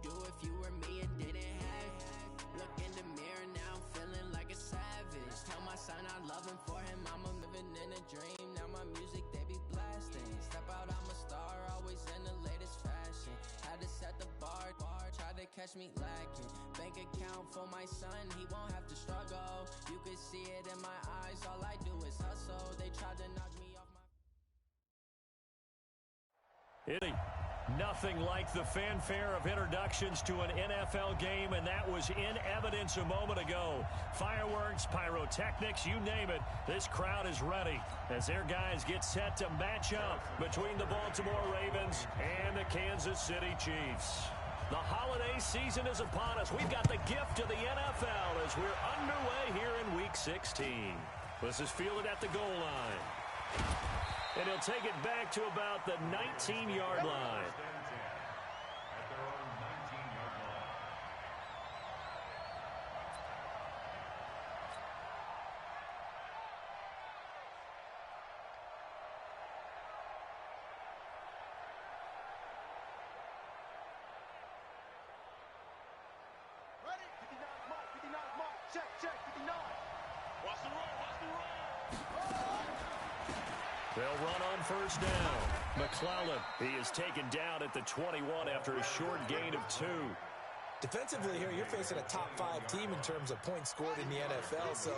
do if you were me and didn't have it? Look in the mirror, now I'm feeling like a savage. Tell my son I love him, for him I'm living in a dream. Now my music, they be blasting. Step out, I'm a star, always in the latest fashion. Had to set the bar, try to catch me lacking. Bank account for my son, he won't have to struggle. You could see it in my eyes, all I do is hustle. They tried to knock me off my... Hitting. Nothing like the fanfare of introductions to an NFL game, and that was in evidence a moment ago. Fireworks, pyrotechnics, you name it. This crowd is ready as their guys get set to match up between the Baltimore Ravens and the Kansas City Chiefs. The holiday season is upon us. We've got the gift of the NFL as we're underway here in Week 16. This is fielded at the goal line. And he'll take it back to about the 19-yard line. Ready? 59 mark. Check, 59. Watch the roll. They'll run on first down. McClellan, he is taken down at the 21 after a short gain of 2. Defensively here, you're facing a top-5 team in terms of points scored in the NFL. So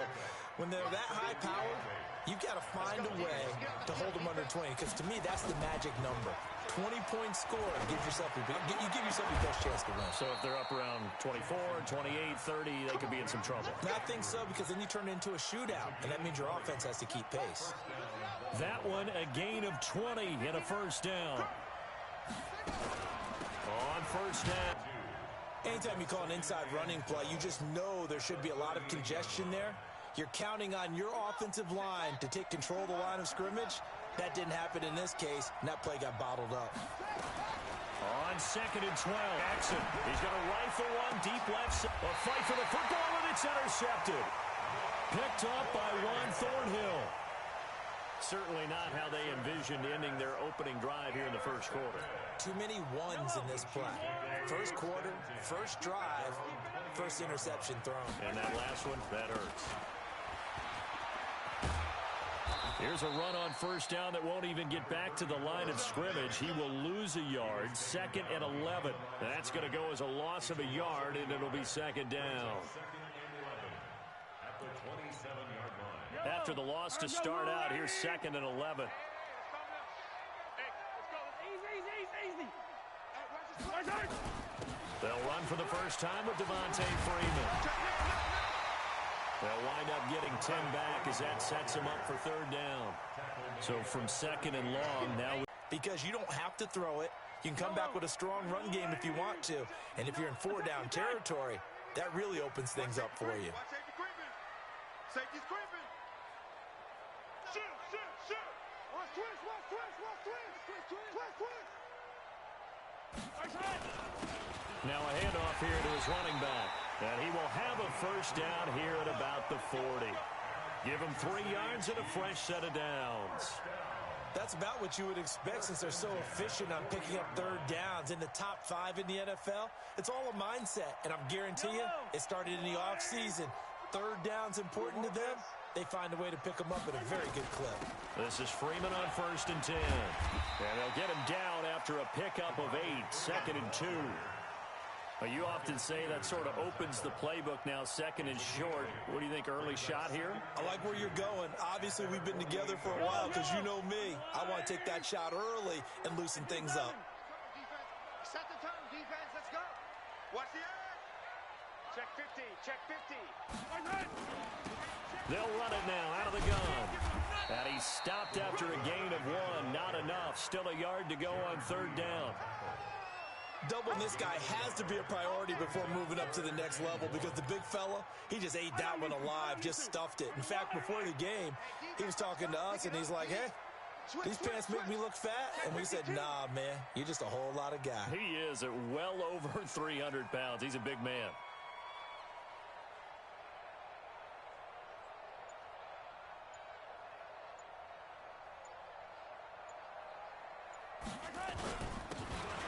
when they're that high-powered, you've got to find a way to hold them under 20. Because to me, that's the magic number. 20 points scored gives yourself you give yourself your best chance to win. So if they're up around 24, 28, 30, they could be in some trouble. I think so, because then you turn it into a shootout, and that means your offense has to keep pace. That one, a gain of 20 and a first down. On first down. Anytime you call an inside running play, you just know there should be a lot of congestion there. You're counting on your offensive line to take control of the line of scrimmage. That didn't happen in this case, and that play got bottled up. On 2nd and 12, Jackson, he's going to rifle one deep left. A fight for the football, and it's intercepted. Picked up by Juan Thornhill. Certainly not how they envisioned ending their opening drive here in the first quarter. Too many ones in this play. First quarter, first drive, first interception thrown. And that last one, that hurts. Here's a run on first down that won't even get back to the line of scrimmage. He will lose a yard, 2nd and 11. That's going to go as a loss of a yard, and it'll be 2nd down. After the loss to start out, here's 2nd and 11. They'll run for the first time with Devontae Freeman. They'll wind up getting 10 back as that sets him up for 3rd down. So from 2nd and long, now... Because you don't have to throw it. You can come back with a strong run game if you want to. And if you're in 4-down territory, that really opens things up for you. Safety's creeping. Shoot. Watch twist. Now a handoff here to his running back. And he will have a first down here at about the 40. Give him 3 yards and a fresh set of downs. That's about what you would expect since they're so efficient on picking up 3rd downs in the top 5 in the NFL. It's all a mindset, and I'm guarantee you it started in the offseason. 3rd down's important to them. They find a way to pick them up at a very good clip. This is Freeman on 1st and 10. And they'll get him down after a pickup of 8, 2nd and 2. Well, you often say that sort of opens the playbook now, 2nd and short. What do you think, early shot here? I like where you're going. Obviously, we've been together for a while because you know me. I want to take that shot early and loosen things up. Set the tone, defense. Let's go. Watch the edge. Check 50. They'll run it now out of the gun. And he stopped after a gain of 1. Not enough. Still a yard to go on 3rd down. Doubling this guy has to be a priority before moving up to the next level because the big fella, he just ate that one alive, just stuffed it. In fact, before the game, he was talking to us, and he's like, hey, these pants make me look fat? And we said, nah, man, you're just a whole lot of guy. He is at well over 300 pounds. He's a big man.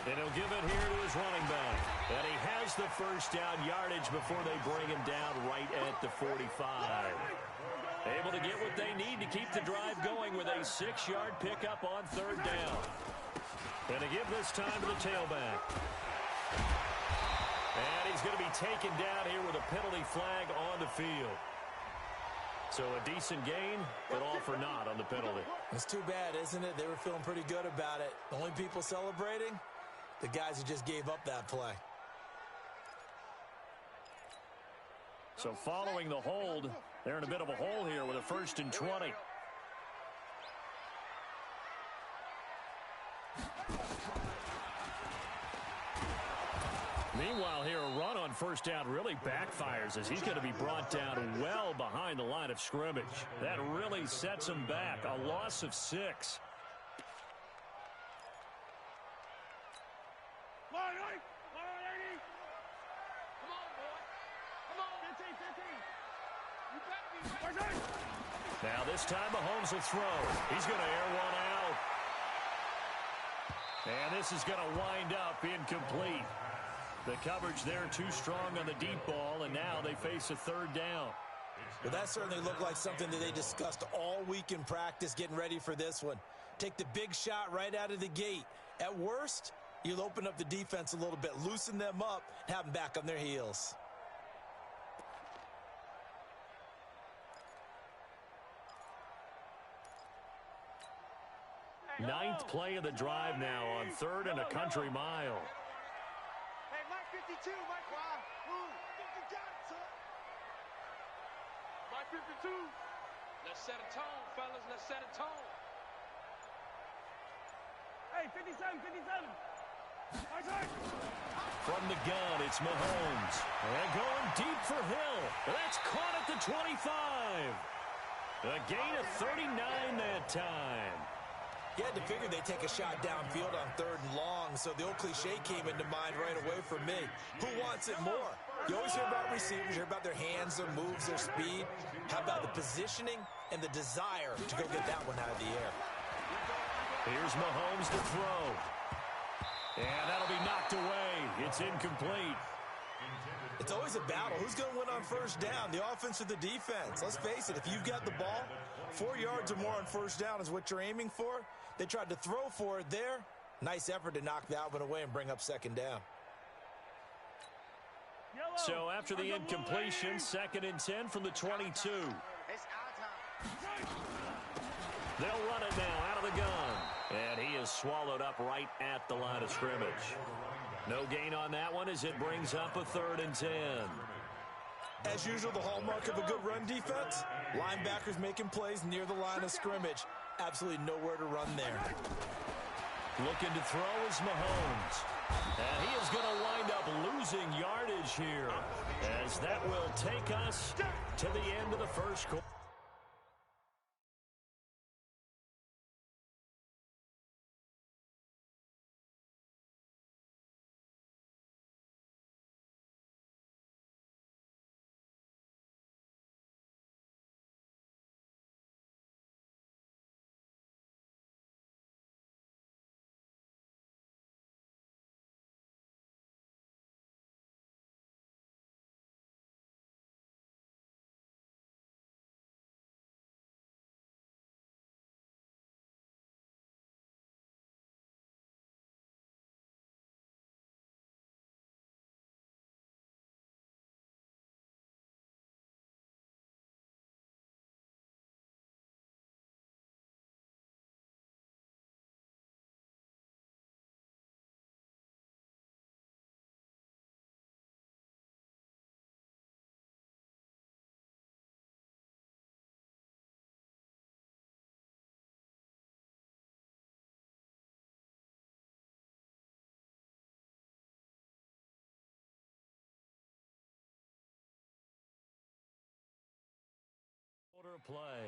And he'll give it here to his running back. And he has the first down yardage before they bring him down right at the 45. Able to get what they need to keep the drive going with a 6-yard pickup on third down. And to give this time to the tailback. And he's going to be taken down here with a penalty flag on the field. So a decent gain, but all for naught on the penalty. It's too bad, isn't it? They were feeling pretty good about it. The only people celebrating, the guys who just gave up that play. So following the hold, they're in a bit of a hole here with a 1st and 20. Meanwhile here, a run on first down really backfires as he's going to be brought down well behind the line of scrimmage. That really sets him back. A loss of 6. Now this time Mahomes will throw. He's going to air one out. And this is going to wind up incomplete. The coverage there too strong on the deep ball, and now they face a 3rd down. Well, that certainly looked like something that they discussed all week in practice getting ready for this one. Take the big shot right out of the gate. At worst, you'll open up the defense a little bit, loosen them up, and have them back on their heels. Ninth play of the drive now on 3rd and a country mile. Hey, Mike 52, Mike, move. You got it, son. Mike 52. Let's set a tone, fellas. Let's set a tone. Hey, 57, 57. From the gun, it's Mahomes. And going deep for Hill. That's caught at the 25. A gain of 39 that time. You had to figure they'd take a shot downfield on 3rd and long, so the old cliche came into mind right away for me. Who wants it more? You always hear about receivers, you hear about their hands, their moves, their speed. How about the positioning and the desire to go get that one out of the air? Here's Mahomes to throw. And that'll be knocked away. It's incomplete. It's always a battle. Who's going to win on first down, the offense or the defense? Let's face it, if you've got the ball, 4 yards or more on first down is what you're aiming for. They tried to throw for it there. Nice effort to knock that one away and bring up 2nd down. So after the incompletion, 2nd and 10 from the 22. It's our time. They'll run it now out of the gun. And he is swallowed up right at the line of scrimmage. No gain on that one as it brings up a 3rd and 10. As usual, the hallmark of a good run defense, linebackers making plays near the line of scrimmage. Absolutely nowhere to run there. Looking to throw is Mahomes. And he is going to wind up losing yardage here, as that will take us to the end of the first quarter. Quarter play.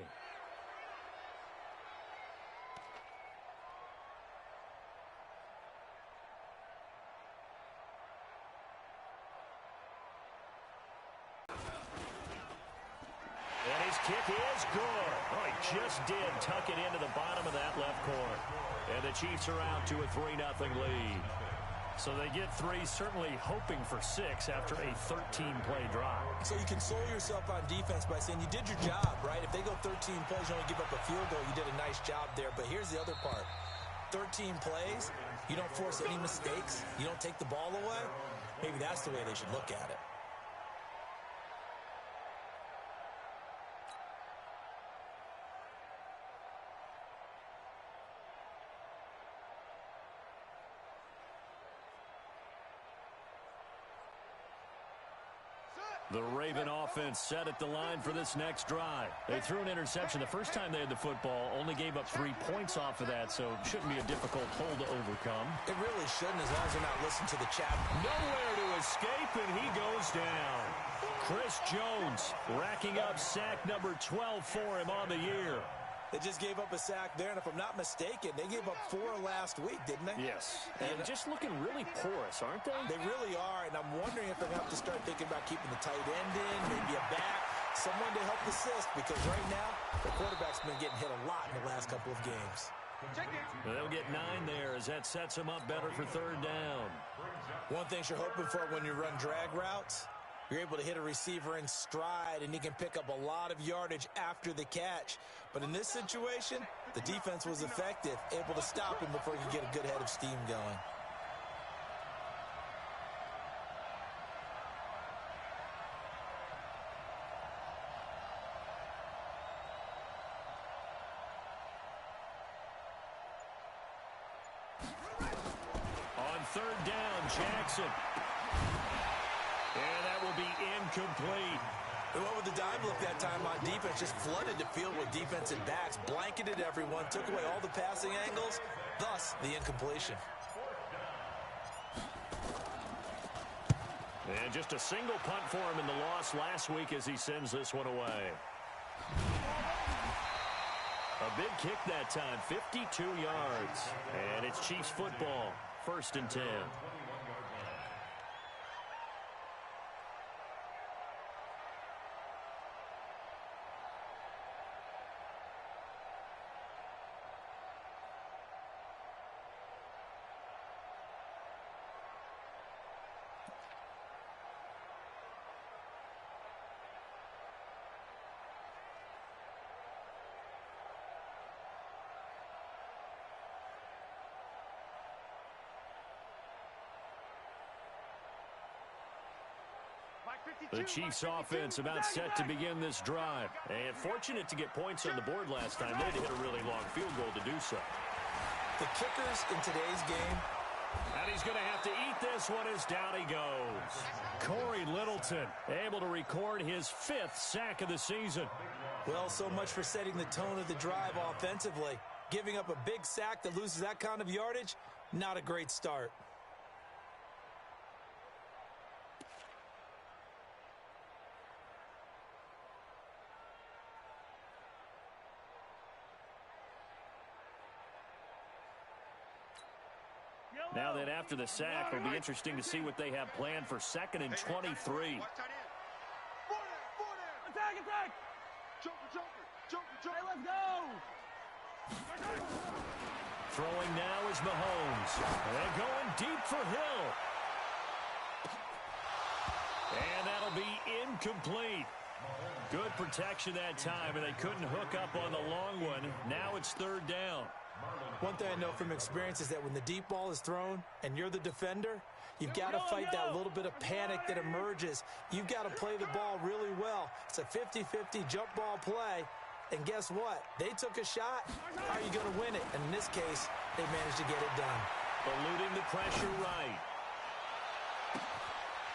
And his kick is good. Oh, he just did tuck it into the bottom of that left corner. And the Chiefs are out to a 3-0 lead. So they get 3, certainly hoping for 6 after a 13-play drive. So you console yourself on defense by saying you did your job, right? If they go 13 plays, you only give up a field goal, you did a nice job there. But here's the other part. 13 plays, you don't force any mistakes, you don't take the ball away. Maybe that's the way they should look at it. The Raven offense set at the line for this next drive. They threw an interception the first time they had the football, only gave up 3 points off of that, so shouldn't be a difficult hole to overcome. It really shouldn't, as long as they're not listening to the chat. Nowhere to escape, and he goes down. Chris Jones racking up sack number 12 for him on the year. They just gave up a sack there, and if I'm not mistaken, they gave up 4 last week, didn't they? Yes, and just looking really porous, aren't they? They really are, and I'm wondering if they're going to have to start thinking about keeping the tight end in, maybe a back, someone to help assist, because right now, the quarterback's been getting hit a lot in the last couple of games. They'll get 9 there as that sets them up better for 3rd down. One thing you're hoping for when you run drag routes, you're able to hit a receiver in stride, and he can pick up a lot of yardage after the catch. But in this situation, the defense was effective, able to stop him before he could get a good head of steam going. On 3rd down, Jackson. And that will be incomplete. They went with the dime look that time on defense, just flooded the field with defensive backs, blanketed everyone, took away all the passing angles, thus the incompletion. And just a single punt for him in the loss last week as he sends this one away. A big kick that time, 52 yards. And it's Chiefs football, 1st and 10. The Chiefs offense about set to begin this drive. And fortunate to get points on the board last time. They had to hit a really long field goal to do so. The kickers in today's game. And he's going to have to eat this one as down he goes. Corey Littleton able to record his 5th sack of the season. Well, so much for setting the tone of the drive offensively. Giving up a big sack that loses that kind of yardage, not a great start. Now that after the sack, it'll be interesting to see what they have planned for 2nd and 23. Attack, attack! Joker. Hey, let's go! Throwing now is Mahomes. And going deep for Hill. And that'll be incomplete. Good protection that time, and they couldn't hook up on the long one. Now it's 3rd down. One thing I know from experience is that when the deep ball is thrown and you're the defender, you've got to fight that little bit of panic that emerges. You've got to play the ball really well. It's a 50-50 jump ball play. And guess what? They took a shot. How are you going to win it? And in this case, they managed to get it done. Eluding the pressure right.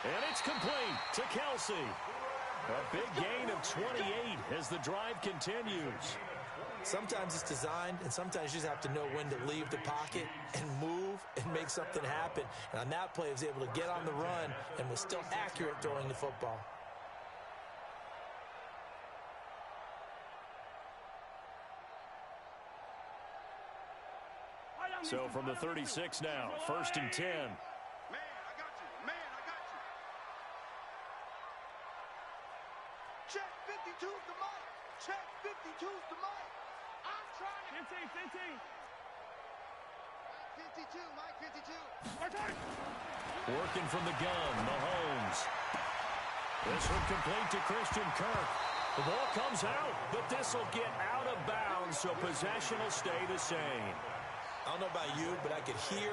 And it's complete to Kelsey. A big gain of 28 as the drive continues. Sometimes it's designed, and sometimes you just have to know when to leave the pocket and move and make something happen. And on that play, he was able to get on the run and was still accurate throwing the football. So from the 36 now, 1st and 10. Man, I got you. Check 52's the mic. Check 52's the mic. I'm trying to... 15. Working from the gun, Mahomes. This one complete to Christian Kirk. The ball comes out, but this will get out of bounds, so possession will stay the same. I don't know about you, but I could hear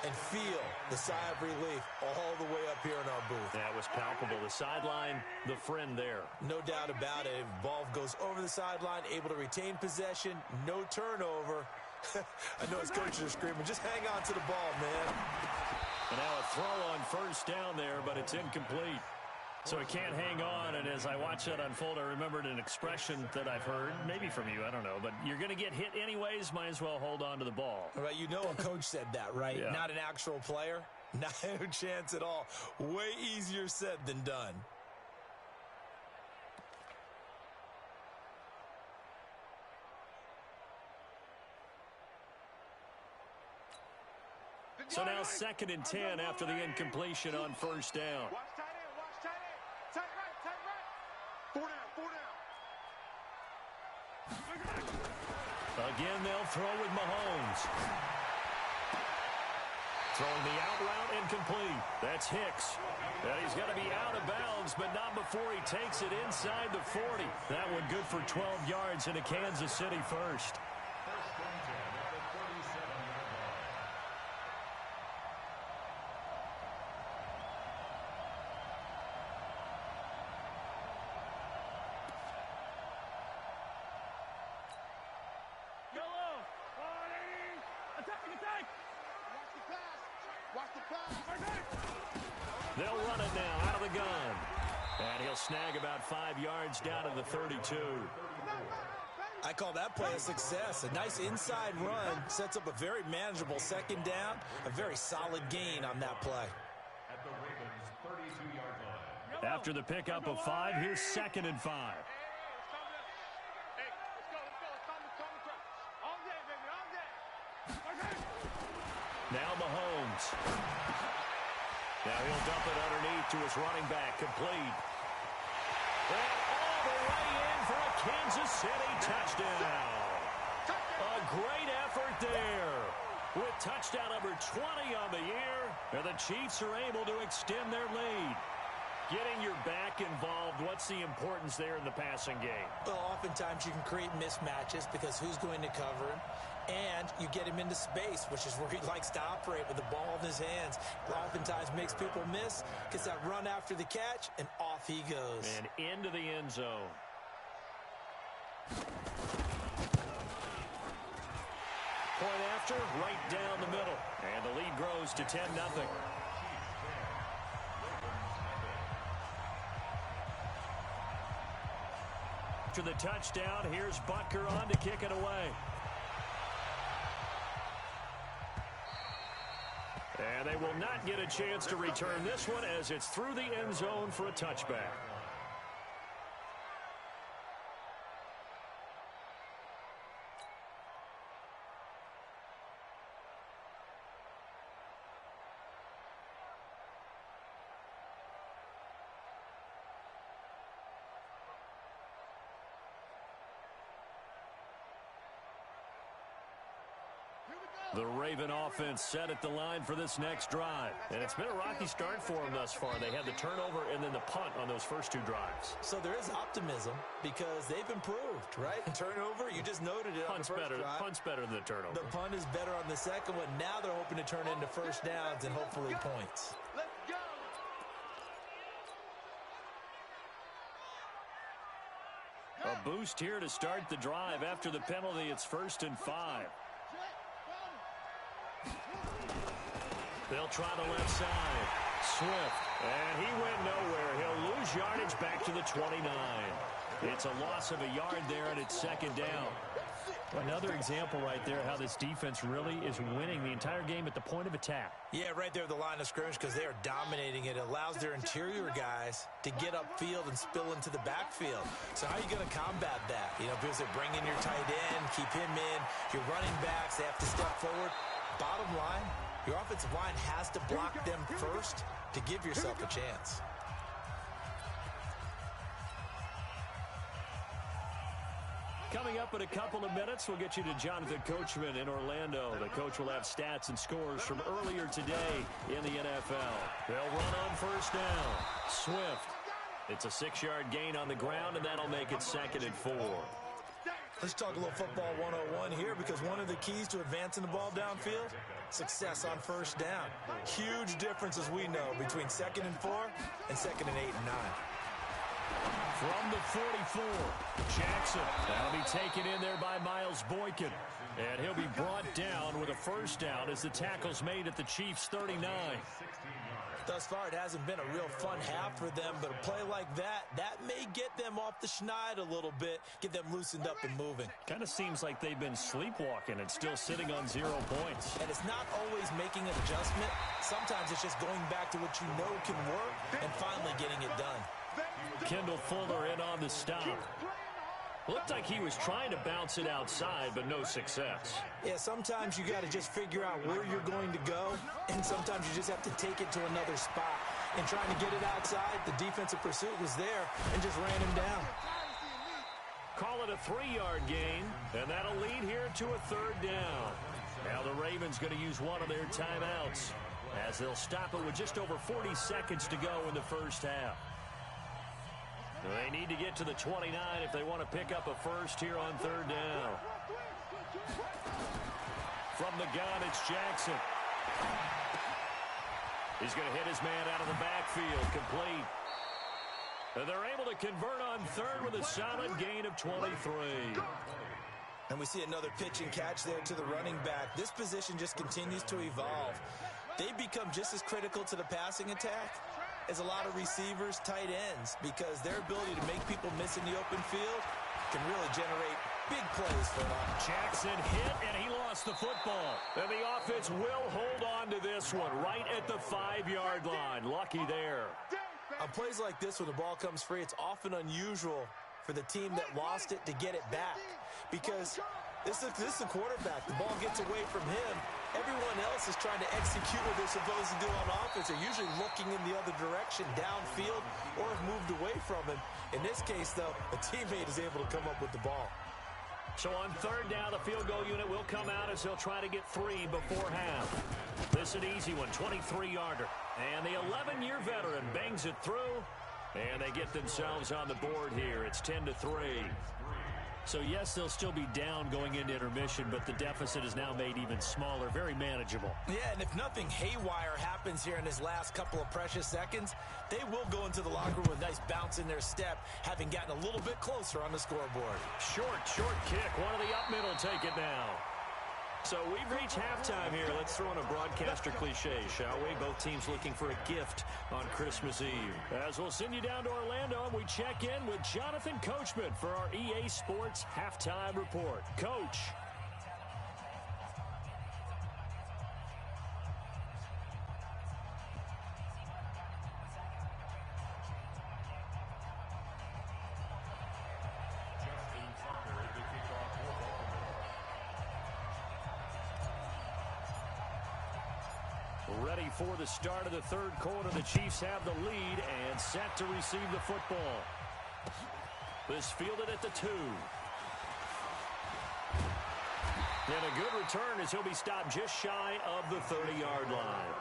and feel the sigh of relief all the way up here in our booth. That was palpable. The sideline, the friend there. No doubt about it. If ball goes over the sideline, able to retain possession, no turnover. I know his coaches are screaming, just hang on to the ball, man. And now a throw on first down there, but it's incomplete. So he can't hang on, and as I watch that unfold, I remembered an expression that I've heard, maybe from you, I don't know, but you're going to get hit anyways, might as well hold on to the ball. All right, you know a coach said that, right? Yeah. Not an actual player? No chance at all. Way easier said than done. So now 2nd and 10 after the incompletion on first down. Watch tight end, watch tight end. Tight right, tight right. 4 down. Again, they'll throw with Mahomes. Throwing the out route incomplete. That's Hicks. And he's going to be out of bounds, but not before he takes it inside the 40. That one good for 12 yards into Kansas City first. They'll run it now out of the gun. And he'll snag about 5 yards down to the 32. I call that play a success. A nice inside run sets up a very manageable 2nd down. A very solid gain on that play. After the pickup of 5, here's 2nd and 5. Now Mahomes. Now he'll dump it underneath to his running back, complete. And all the way in for a Kansas City touchdown. A great effort there. With touchdown number 20 on the year, and the Chiefs are able to extend their lead. Getting your back involved, what's the importance there in the passing game? Well, oftentimes you can create mismatches because who's going to cover him? And you get him into space, which is where he likes to operate with the ball in his hands. Oftentimes makes people miss, gets that run after the catch, and off he goes. And into the end zone. Point after, right down the middle. And the lead grows to 10-0. After the touchdown, here's Butker on to kick it away. And they will not get a chance to return this one as it's through the end zone for a touchback. The Raven offense set at the line for this next drive. And it's been a rocky start for them thus far. They had the turnover and then the punt on those first 2 drives. So there is optimism because they've improved, right? Turnover, you just noted it on the first drive. Punt's better than the turnover. The punt is better on the second one. Now they're hoping to turn into first downs and hopefully points. Let's go. A boost here to start the drive. After the penalty, it's 1st and 5. They'll try the left side. Swift. And he went nowhere. He'll lose yardage back to the 29. It's a loss of a yard there, and it's 2nd down. Another example right there how this defense really is winning the entire game at the point of attack. Yeah, right there at the line of scrimmage because they are dominating it. It allows their interior guys to get upfield and spill into the backfield. So how are you going to combat that? You know, because they bring in your tight end, keep him in. Your running backs, they have to step forward. Bottom line, your offensive line has to block them first to give yourself a chance. Coming up in a couple of minutes, we'll get you to Jonathan Coachman in Orlando. The coach will have stats and scores from earlier today in the NFL. They'll run on first down. Swift. It's a 6-yard gain on the ground, and that'll make it 2nd and 4. Let's talk a little football 101 here, because one of the keys to advancing the ball downfield, success on first down. Huge difference, as we know, between 2nd and 4 and 2nd and 8 and 9. From the 44, Jackson. That'll be taken in there by Miles Boykin. And he'll be brought down with a first down as the tackle's made at the Chiefs' 39. Thus far, it hasn't been a real fun half for them, but a play like that may get them off the schneid a little bit, get them loosened up and moving. Kind of seems like they've been sleepwalking and still sitting on 0 points. And it's not always making an adjustment. Sometimes it's just going back to what you know can work and finally getting it done. Kendall Fuller in on the stop. Looked like he was trying to bounce it outside, but no success. Yeah, sometimes you got to just figure out where you're going to go, and sometimes you just have to take it to another spot. And trying to get it outside, the defensive pursuit was there and just ran him down. Call it a 3-yard gain, and that'll lead here to a 3rd down. Now the Ravens going to use one of their timeouts as they'll stop it with just over 40 seconds to go in the first half. They need to get to the 29 if they want to pick up a first here on 3rd down. From the gun, it's Jackson. He's going to hit his man out of the backfield, complete. And they're able to convert on 3rd with a solid gain of 23. And we see another pitch and catch there to the running back. This position just continues to evolve. They become just as critical to the passing attack as a lot of receivers, tight ends, because their ability to make people miss in the open field can really generate big plays for them. Jackson hit, and he lost the football. And the offense will hold on to this one right at the 5-yard line. Lucky there. On plays like this, when the ball comes free, it's often unusual for the team that lost it to get it back, because this is a quarterback. The ball gets away from him. Everyone else is trying to execute what they're supposed to do on offense. They're usually looking in the other direction, downfield, or have moved away from him. In this case, though, a teammate is able to come up with the ball. So on 3rd down, the field goal unit will come out as they'll try to get 3 before half. This is an easy one, 23-yarder. And the 11-year veteran bangs it through, and they get themselves on the board here. It's 10-3. So, yes, they'll still be down going into intermission, but the deficit is now made even smaller, very manageable. Yeah, and if nothing haywire happens here in his last couple of precious seconds, they will go into the locker room with a nice bounce in their step, having gotten a little bit closer on the scoreboard. Short kick. One of the up middle take it now. So we've reached halftime here. Let's throw in a broadcaster cliche, shall we? Both teams looking for a gift on Christmas Eve. As we'll send you down to Orlando, and we check in with Jonathan Coachman for our EA Sports Halftime Report. Coach. Ready for the start of the 3rd quarter. The Chiefs have the lead and set to receive the football. This fielded at the 2. And a good return as he'll be stopped just shy of the 30-yard line.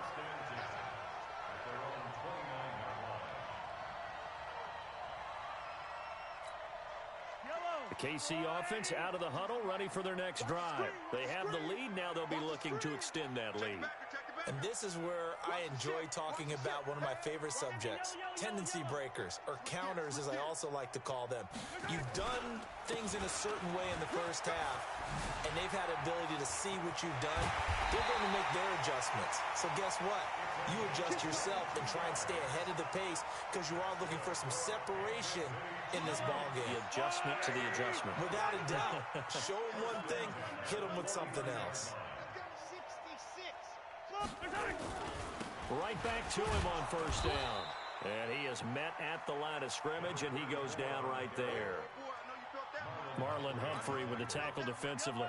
The KC offense out of the huddle, ready for their next drive. They have the lead. Now they'll be looking to extend that lead. And this is where I enjoy talking about one of my favorite subjects, tendency breakers, or counters as I also like to call them. You've done things in a certain way in the first half, and they've had the ability to see what you've done. They're going to make their adjustments. So guess what? You adjust yourself and try and stay ahead of the pace, because you are looking for some separation in this ball game. The adjustment to the adjustment. Without a doubt. Show them one thing, hit them with something else. Right back to him on first down. And he is met at the line of scrimmage, and he goes down right there. Marlon Humphrey with the tackle defensively.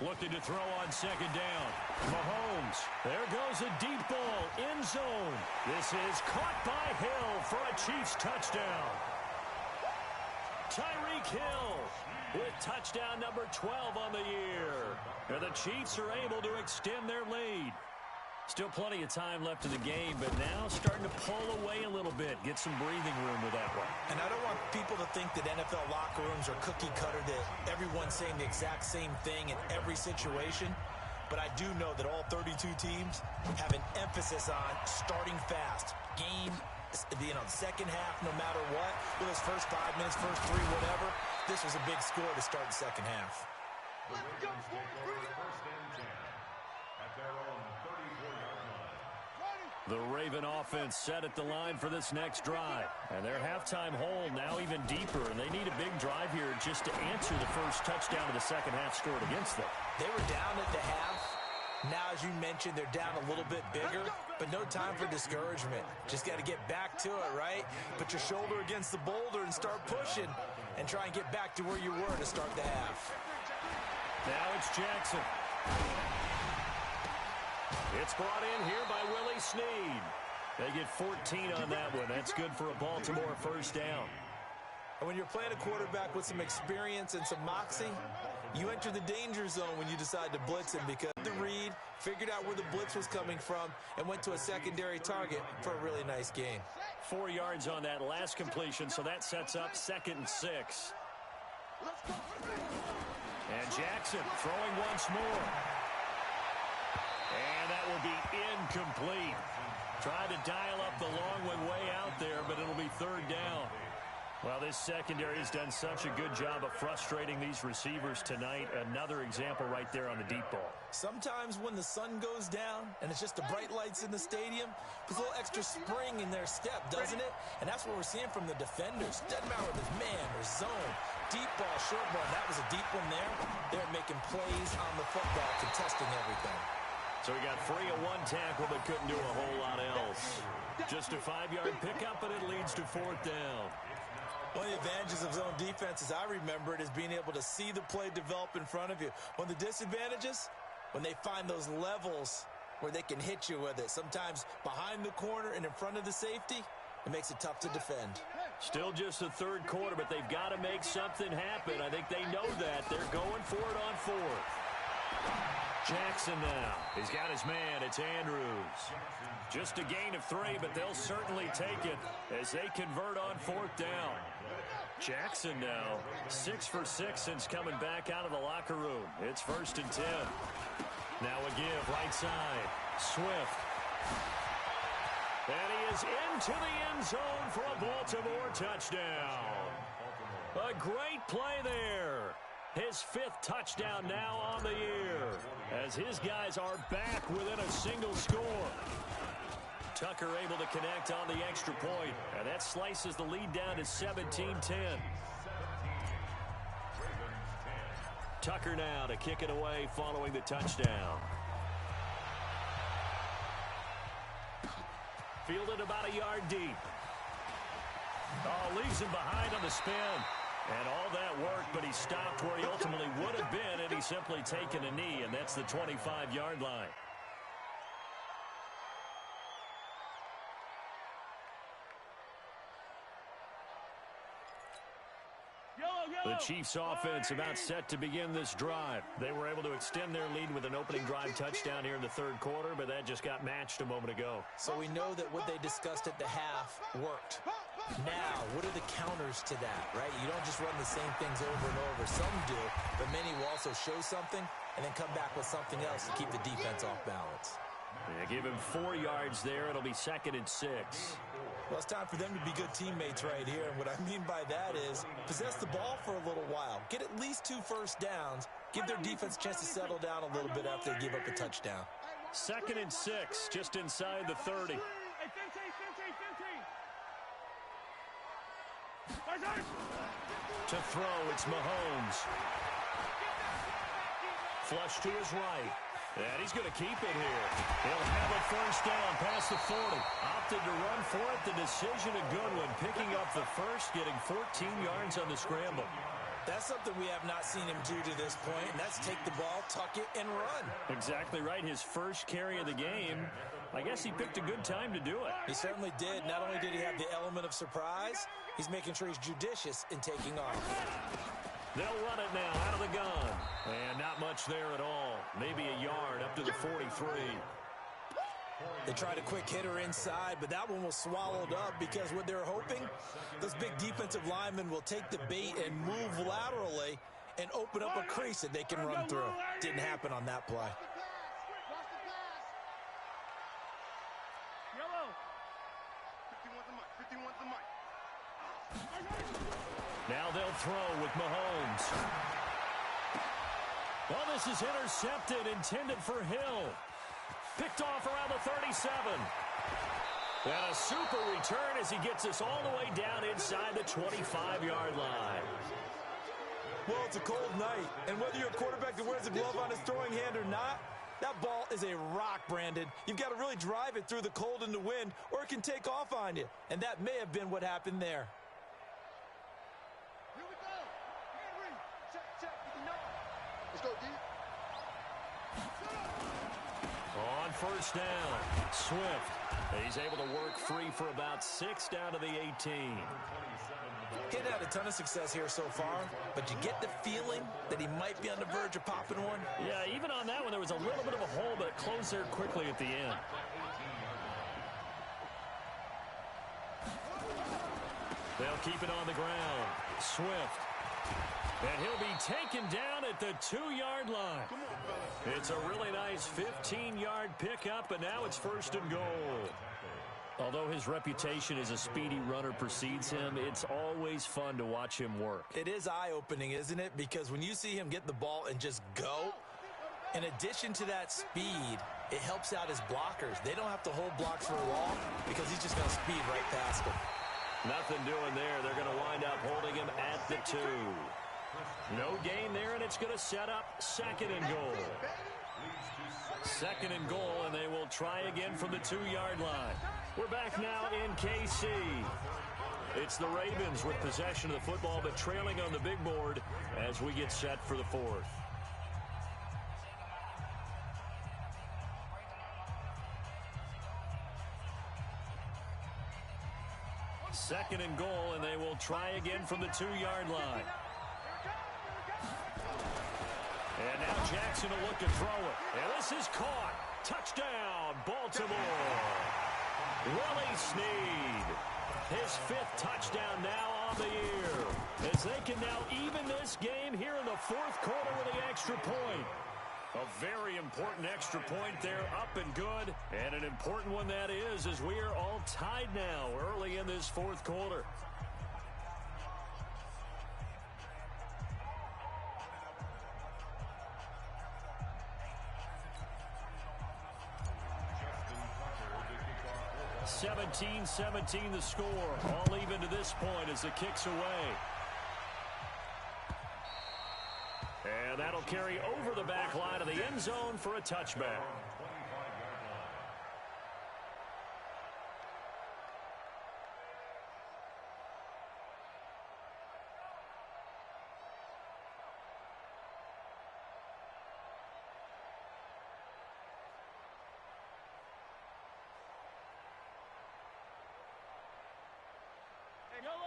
Looking to throw on 2nd down. Mahomes. There goes a deep ball zone. This is caught by Hill for a Chiefs touchdown. Tyreek Hill with touchdown number 12 on the year. And the Chiefs are able to extend their lead. Still plenty of time left in the game, but now starting to pull away a little bit. Get some breathing room with that one. And I don't want people to think that NFL locker rooms are cookie cutter, that everyone's saying the exact same thing in every situation. But I do know that all 32 teams have an emphasis on starting fast. Game, second half, no matter what. With those first 5 minutes, first 3, whatever. This was a big score to start the second half. Let's go, The Raven offense set at the line for this next drive. And their halftime hole now even deeper, and they need a big drive here just to answer the first touchdown of the second half scored against them. They were down at the half. Now, as you mentioned, they're down a little bit bigger, but no time for discouragement. Just got to get back to it, right? Put your shoulder against the boulder and start pushing and try and get back to where you were to start the half. Now it's Jackson. It's brought in here by Willie Snead. They get 14 on that one. That's good for a Baltimore first down. And when you're playing a quarterback with some experience and some moxie, you enter the danger zone when you decide to blitz him, because the read figured out where the blitz was coming from and went to a secondary target for a really nice gain. 4 yards on that last completion, so that sets up 2nd and 6. And Jackson throwing once more. And that will be incomplete. Tried to dial up the long one way out there, but it'll be 3rd down. Well, this secondary has done such a good job of frustrating these receivers tonight. Another example right there on the deep ball. Sometimes when the sun goes down and it's just the bright lights in the stadium, there's a little extra spring in their step, doesn't it? And that's what we're seeing from the defenders. Doesn't matter if it's man or zone. Deep ball, short ball. That was a deep one there. They're making plays on the football, contesting everything. So he got free of one tackle but couldn't do a whole lot else. Just a 5-yard pickup, and it leads to 4th down. One of the advantages of zone defense, as I remember it, is being able to see the play develop in front of you. One of the disadvantages, when they find those levels where they can hit you with it, sometimes behind the corner and in front of the safety, it makes it tough to defend. Still just the 3rd quarter, but they've got to make something happen. I think they know that. They're going for it on 4th. Jackson now. He's got his man. It's Andrews. Just a gain of 3, but they'll certainly take it as they convert on 4th down. Jackson now 6 for 6 since coming back out of the locker room. It's 1st and 10. Now a give right side. Swift. And he is into the end zone for a Baltimore touchdown. A great play there. His 5th touchdown now on the year, as his guys are back within a single score. Tucker able to connect on the extra point, and that slices the lead down to 17-10. Tucker now to kick it away following the touchdown. Fielded about a yard deep. Oh, leaves him behind on the spin. And all that work, but he stopped where he ultimately would have been had he simply taken a knee, and that's the 25-yard line. The Chiefs offense about set to begin this drive. They were able to extend their lead with an opening drive touchdown here in the 3rd quarter, but that just got matched a moment ago. So we know that what they discussed at the half worked. Now, what are the counters to that, right? You don't just run the same things over and over. Some do, but many will also show something and then come back with something else to keep the defense off balance. They give him 4 yards there. It'll be 2nd and 6. Well, it's time for them to be good teammates right here. And what I mean by that is possess the ball for a little while. Get at least 2 first downs. Give their defense a chance to settle down a little bit after they give up a touchdown. 2nd and 6, just inside the 30. To throw, it's Mahomes. Flush to his right. And he's going to keep it here. He'll have a first down past the 40. Opted to run for it. The decision a good one. Picking up the first, getting 14 yards on the scramble. That's something we have not seen him do to this point, and that's take the ball, tuck it, and run. Exactly right. His first carry of the game. I guess he picked a good time to do it. He certainly did. Not only did he have the element of surprise, he's making sure he's judicious in taking off. They'll run it now out of the gun. And not much there at all. Maybe a yard up to the 43. They tried a quick hitter inside, but that one was swallowed up because what they're hoping, those big defensive linemen will take the bait and move laterally and open up a crease that they can run through. Didn't happen on that play. Now they'll throw with Mahomes. Well, this is intercepted, intended for Hill. Picked off around the 37. And a super return as he gets us all the way down inside the 25-yard line. Well, it's a cold night, and whether you're a quarterback that wears a glove on his throwing hand or not, that ball is a rock, Brandon. You've got to really drive it through the cold and the wind, or it can take off on you. And that may have been what happened there. Here we go. Henry. Check. Let's go, D. On first down, Swift. He's able to work free for about 6 down to the 18. He had a ton of success here so far, but you get the feeling that he might be on the verge of popping one. Yeah, even on that one, there was a little bit of a hole, but it closed there quickly at the end. They'll keep it on the ground. Swift. And he'll be taken down at the 2-yard line. It's a really nice 15-yard pickup, and now it's first and goal. Although his reputation as a speedy runner precedes him, it's always fun to watch him work. It is eye-opening, isn't it? Because when you see him get the ball and just go, in addition to that speed, it helps out his blockers. They don't have to hold blocks for long because he's just going to speed right past them. Nothing doing there. They're going to wind up holding him at the 2. No gain there, and it's going to set up second and goal. Second and goal, and they will try again from the 2-yard line. We're back now in KC. It's the Ravens with possession of the football, but trailing on the big board as we get set for the 4th. Second and goal, and they will try again from the 2-yard line. And now Jackson will look to throw it. And this is caught. Touchdown, Baltimore. Willie Snead. His 5th touchdown now on the year. As they can now even this game here in the 4th quarter with the extra point. A very important extra point there, up and good. And an important one that is, as we are all tied now early in this 4th quarter. (17-17) the score. All even to this point as the kick's away. And that'll carry over the back line of the end zone for a touchback.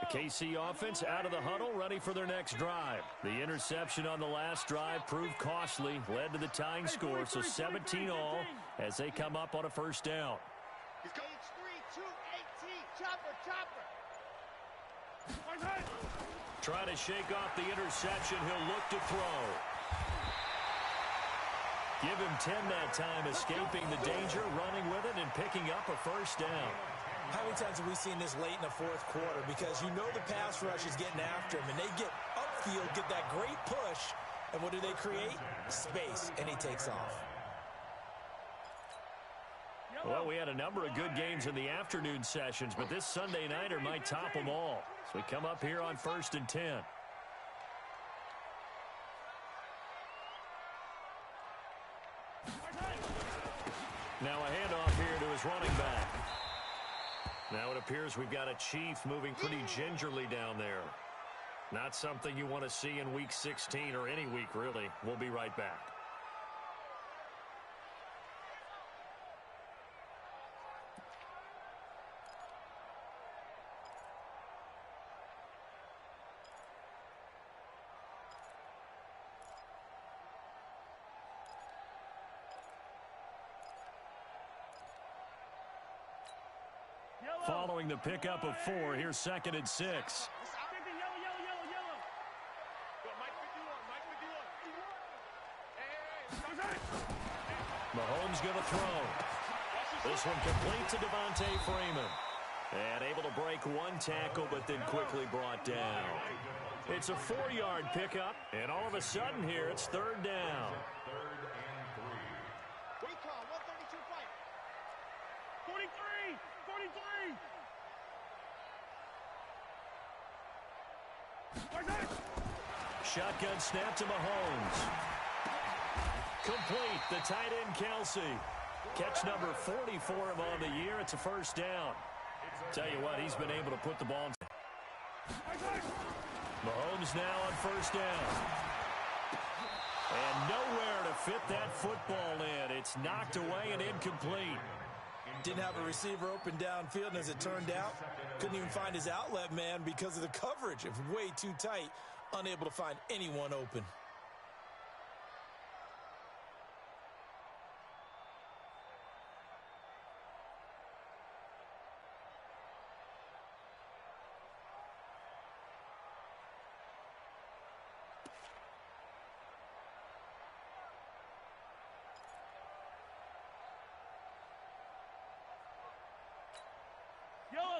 The KC offense out of the huddle, ready for their next drive. The interception on the last drive proved costly, led to the tying score, so 17 all as they come up on a first down. Trying to shake off the interception, he'll look to throw. Give him 10 that time, escaping the danger, running with it, and picking up a first down. How many times have we seen this late in the 4th quarter? Because you know the pass rush is getting after him, and they get upfield, get that great push, and what do they create? Space, and he takes off. Well, we had a number of good games in the afternoon sessions, but this Sunday nighter might top them all. So we come up here on 1st and 10. Now a handoff here to his running back. Now it appears we've got a Chief moving pretty gingerly down there. Not something you want to see in Week 16 or any week, really. We'll be right back. Following the pickup of 4, here's 2nd and 6. Mahomes going to throw. This one complete to Devontae Freeman. And able to break one tackle, but then quickly brought down. It's a 4-yard pickup, and all of a sudden here, it's 3rd down. Recall, 132 fight. 43! 43! Shotgun snap to Mahomes. Complete, the tight end Kelsey. Catch number 40 for him on the year. It's a 1st down. Tell you what, he's been able to put the ball in. Mahomes now on 1st down. And nowhere to fit that football in. It's knocked away and incomplete. Didn't have a receiver open downfield, and as it turned out, couldn't even find his outlet man because of the coverage. It was way too tight, unable to find anyone open.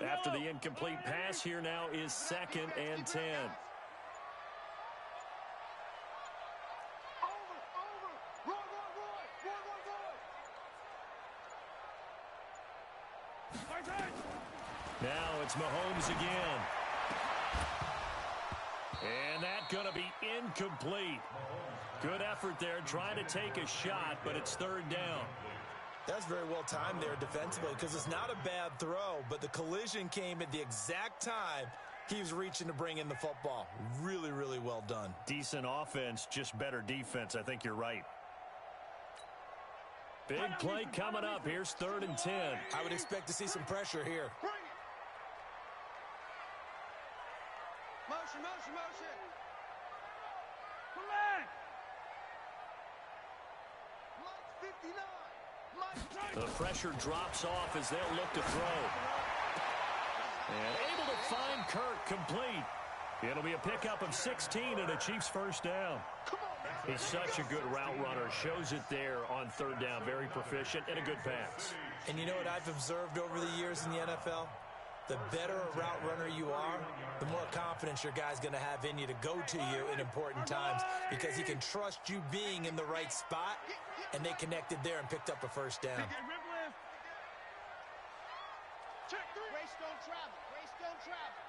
After the incomplete pass, here now is 2nd and 10. Now it's Mahomes again. And that's going to be incomplete. Good effort there, trying to take a shot, but it's 3rd down. That's very well timed there defensively because it's not a bad throw, but the collision came at the exact time he was reaching to bring in the football. Really, really well done. Decent offense, just better defense. I think you're right. Big play coming up. Here's 3rd and 10. I would expect to see some pressure here. Motion, motion, motion. Mike 59. The pressure drops off as they'll look to throw. And able to find Kirk complete. It'll be a pickup of 16 and a Chiefs 1st down. He's such a good route runner. Shows it there on 3rd down. Very proficient and a good pass. And you know what I've observed over the years in the NFL? The better a route runner you are, the more confidence your guy's going to have in you to go to you in important times because he can trust you being in the right spot, and they connected there and picked up a 1st down. Race don't travel. Race don't travel.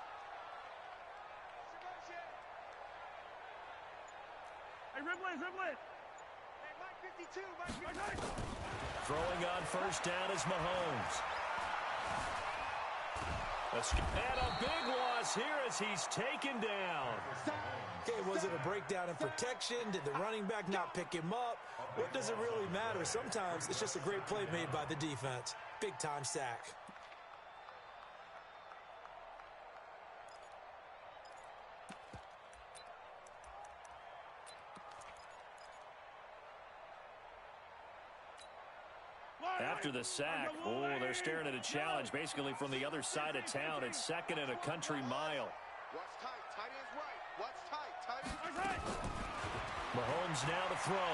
Hey, ribble it. Hey, Mike 52. Mike 52. Throwing on 1st down is Mahomes. And a big loss here as he's taken down. Okay, was it a breakdown in protection? Did the running back not pick him up? What does it really matter? Sometimes it's just a great play made by the defense. Big-time sack. After the sack, they're staring at a challenge basically from the other side of town. It's 2nd and a country mile. What's tight? Tight end's right. What's tight? Tight end's right. Mahomes now to throw.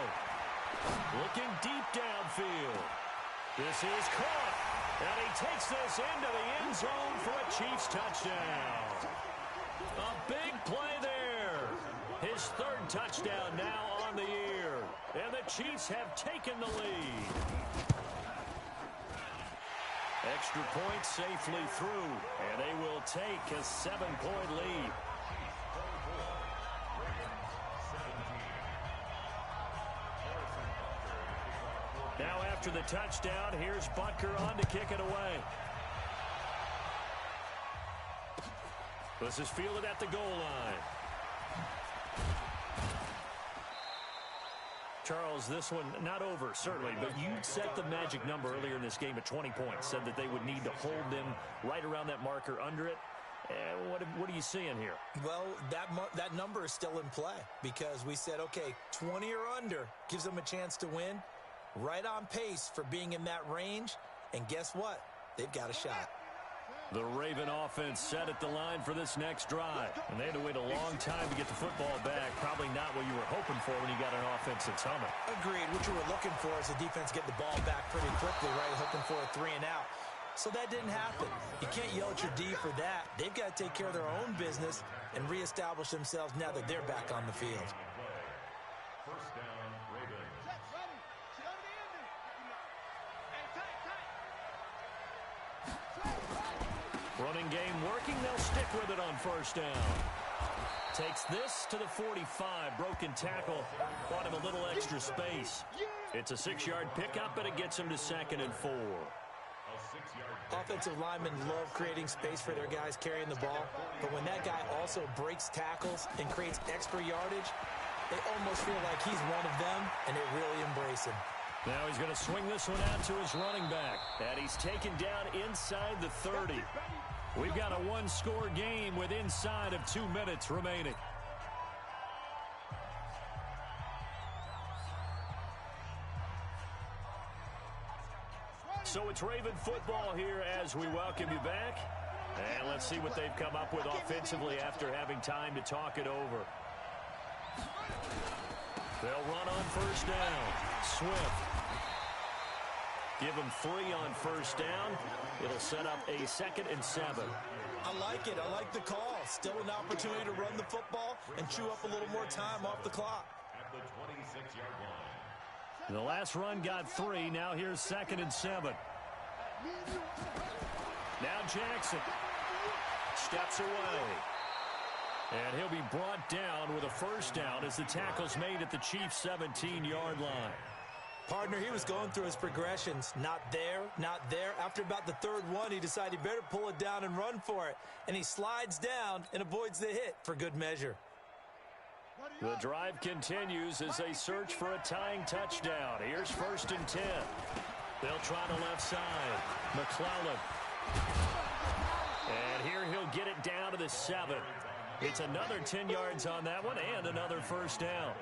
Looking deep downfield. This is caught. And he takes this into the end zone for a Chiefs touchdown. A big play there. His 3rd touchdown now on the year. And the Chiefs have taken the lead. Extra point safely through, and they will take a 7-point lead. Now after the touchdown, here's Butker on to kick it away. This is fielded at the goal line. Charles, this one not over, certainly, but you set the magic number earlier in this game at 20 points, said that they would need to hold them right around that marker under it. What are you seeing here? Well, that number is still in play because we said, okay, 20 or under gives them a chance to win. Right on pace for being in that range. And guess what? They've got a shot. The Raven offense set at the line for this next drive. And they had to wait a long time to get the football back. Probably not what you were hoping for when you got an offense that's humming. Agreed. What you were looking for is the defense get the ball back pretty quickly, right? Hoping for a 3 and out. So that didn't happen. You can't yell at your D for that. They've got to take care of their own business and reestablish themselves now that they're back on the field. First down, Ravens. Running game working. They'll stick with it on first down. Takes this to the 45. Broken tackle. Bought him a little extra space. It's a 6-yard pickup, and it gets him to 2nd and 4. Offensive linemen love creating space for their guys carrying the ball, but when that guy also breaks tackles and creates extra yardage, they almost feel like he's one of them, and they really embrace him. Now he's going to swing this one out to his running back, and he's taken down inside the 30. We've got a one-score game with inside of 2 minutes remaining. So it's Raven football here as we welcome you back. And let's see what they've come up with offensively after having time to talk it over. They'll run on first down. Swift. Give them 3 on first down. It'll set up a 2nd and 7. I like it. I like the call. Still an opportunity to run the football and chew up a little more time off the clock. At the 26-yard line. The last run got 3. Now here's 2nd and 7. Now Jackson steps away. And he'll be brought down with a first down as the tackle's made at the Chiefs' 17-yard line. Partner, he was going through his progressions. Not there, not there. After about the 3rd one, he decided he better pull it down and run for it. And he slides down and avoids the hit for good measure. The drive continues as they search for a tying touchdown. Here's 1st and 10. They'll try the left side. McClellan. And here he'll get it down to the 7. It's another 10 yards on that one and another first down.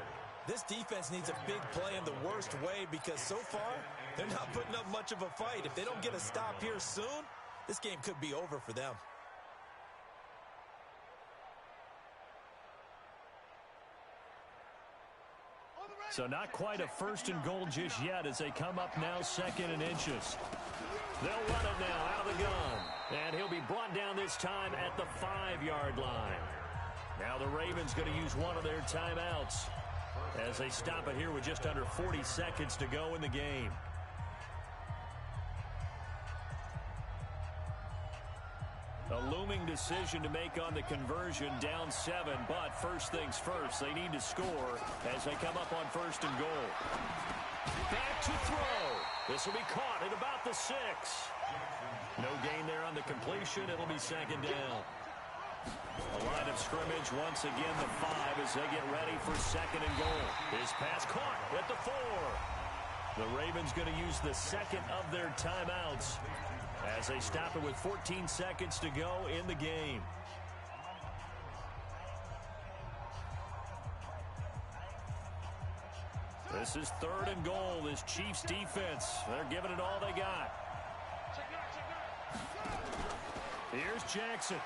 This defense needs a big play in the worst way because so far, they're not putting up much of a fight. If they don't get a stop here soon, this game could be over for them. So not quite a 1st and goal just yet as they come up now 2nd and inches. They'll run it now out of the gun. And he'll be brought down this time at the 5-yard line. Now the Ravens going to use one of their timeouts as they stop it here with just under 40 seconds to go in the game. A looming decision to make on the conversion, down 7, but first things first, they need to score as they come up on 1st and goal. Back to throw. This will be caught at about the 6. No gain there on the completion. It'll be 2nd down. A line of scrimmage once again the 5 as they get ready for 2nd and goal. His pass caught at the 4. The Ravens going to use the 2nd of their timeouts as they stop it with 14 seconds to go in the game. This is 3rd and goal. This Chiefs defense, they're giving it all they got. Here's Jackson.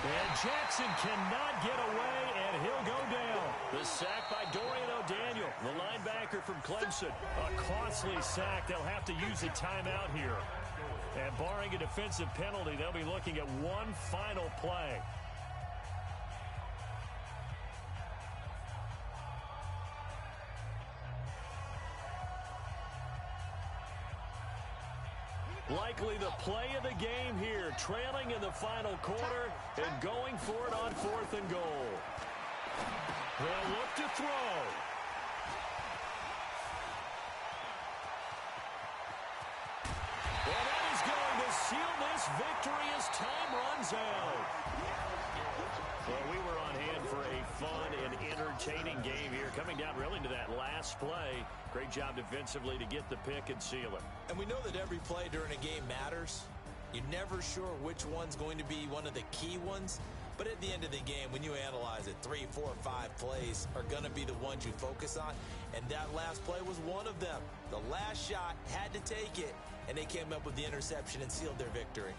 And Jackson cannot get away, and he'll go down. The sack by Dorian O'Daniel, the linebacker from Clemson. A costly sack. They'll have to use a timeout here. And barring a defensive penalty, they'll be looking at one final play. Likely the play of the game here, trailing in the final quarter and going for it on 4th and goal. They'll look to throw. And that is going to seal this victory as time runs out. Well, we were on hand for a fun and entertaining game here, coming down really to that last play. Great job defensively to get the pick and seal it. And we know that every play during a game matters. You're never sure which one's going to be one of the key ones. But at the end of the game, when you analyze it, 3, 4, 5 plays are going to be the ones you focus on. And that last play was one of them. The last shot had to take it, and they came up with the interception and sealed their victory.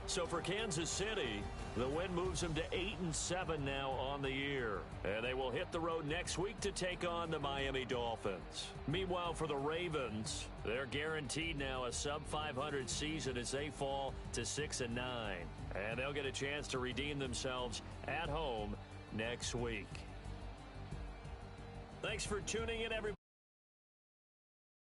So for Kansas City, the win moves them to 8-7 now on the year. And they will hit the road next week to take on the Miami Dolphins. Meanwhile, for the Ravens, they're guaranteed now a sub-500 season as they fall to 6-9. And they'll get a chance to redeem themselves at home next week. Thanks for tuning in, everybody.